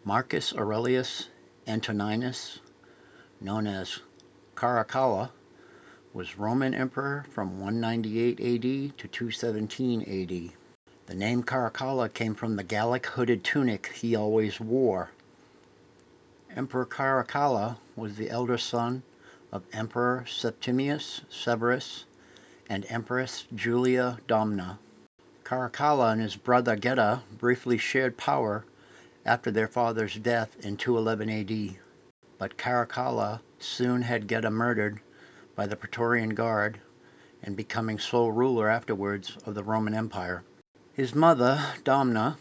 Marcus Aurelius Antoninus, known as Caracalla, was Roman emperor from 198 AD to 217 AD. The name Caracalla came from the Gallic hooded tunic he always wore. Emperor Caracalla was the elder son of Emperor Septimius Severus and Empress Julia Domna. Caracalla and his brother Geta briefly shared power after their father's death in 211 AD, but Caracalla soon had Geta murdered by the Praetorian Guard and becoming sole ruler afterwards of the Roman Empire. His mother, Domna,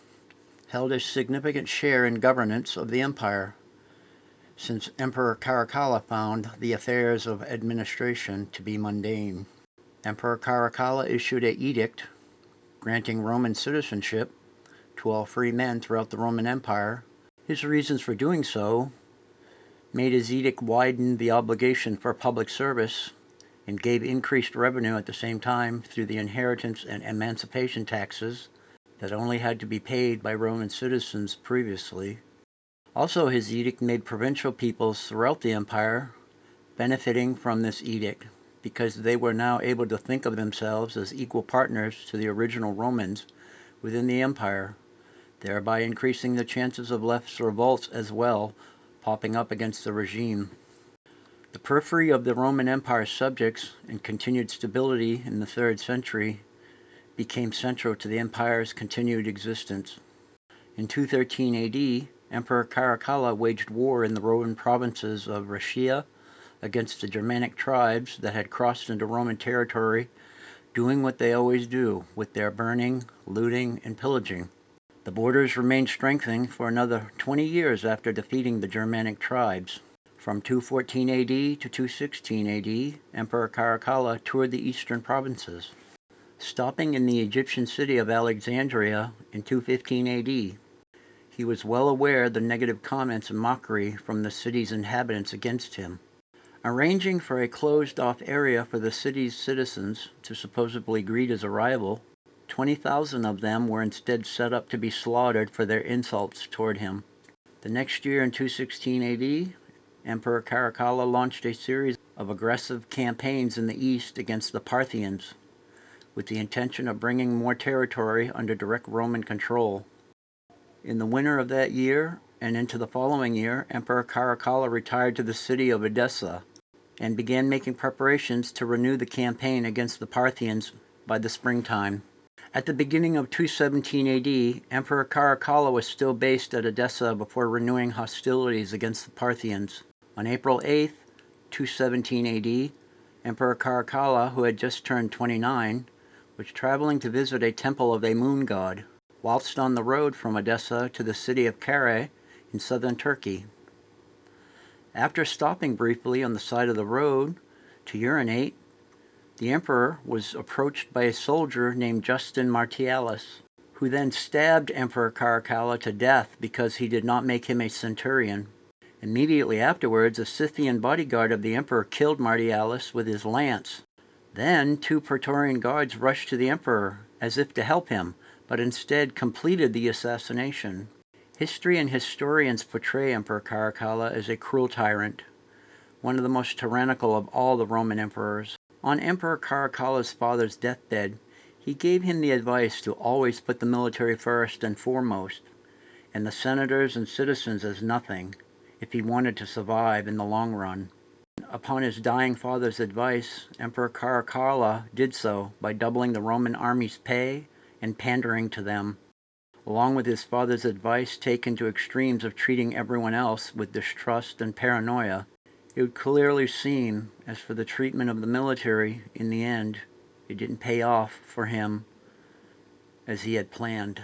held a significant share in governance of the empire, since Emperor Caracalla found the affairs of administration to be mundane. Emperor Caracalla issued an edict granting Roman citizenship to all free men throughout the Roman Empire. His reasons for doing so made his edict widen the obligation for public service and gave increased revenue at the same time through the inheritance and emancipation taxes that only had to be paid by Roman citizens previously. Also, his edict made provincial peoples throughout the empire benefiting from this edict because they were now able to think of themselves as equal partners to the original Romans within the empire, thereby increasing the chances of left revolts as well popping up against the regime. The periphery of the Roman Empire's subjects and continued stability in the 3rd century became central to the empire's continued existence. In 213 AD, Emperor Caracalla waged war in the Roman provinces of Rhaetia against the Germanic tribes that had crossed into Roman territory, doing what they always do with their burning, looting, and pillaging. The borders remained strengthened for another 20 years after defeating the Germanic tribes. From 214 AD to 216 AD, Emperor Caracalla toured the eastern provinces, stopping in the Egyptian city of Alexandria in 215 AD. He was well aware of the negative comments and mockery from the city's inhabitants against him. Arranging for a closed-off area for the city's citizens to supposedly greet his arrival, 20,000 of them were instead set up to be slaughtered for their insults toward him. The next year in 216 AD, Emperor Caracalla launched a series of aggressive campaigns in the east against the Parthians, with the intention of bringing more territory under direct Roman control. In the winter of that year and into the following year, Emperor Caracalla retired to the city of Edessa and began making preparations to renew the campaign against the Parthians by the springtime. At the beginning of 217 AD, Emperor Caracalla was still based at Edessa before renewing hostilities against the Parthians. On April 8, 217 AD, Emperor Caracalla, who had just turned 29, was traveling to visit a temple of a moon god, whilst on the road from Edessa to the city of Kare in southern Turkey. After stopping briefly on the side of the road to urinate, the emperor was approached by a soldier named Justin Martialis, who then stabbed Emperor Caracalla to death because he did not make him a centurion. Immediately afterwards, a Scythian bodyguard of the emperor killed Martialis with his lance. Then 2 Praetorian guards rushed to the emperor as if to help him, but instead completed the assassination. History and historians portray Emperor Caracalla as a cruel tyrant, one of the most tyrannical of all the Roman emperors. On Emperor Caracalla's father's deathbed, he gave him the advice to always put the military first and foremost, and the senators and citizens as nothing, if he wanted to survive in the long run. Upon his dying father's advice, Emperor Caracalla did so by doubling the Roman army's pay and pandering to them, along with his father's advice taken to extremes of treating everyone else with distrust and paranoia. It would clearly seem, as for the treatment of the military, in the end, it didn't pay off for him as he had planned.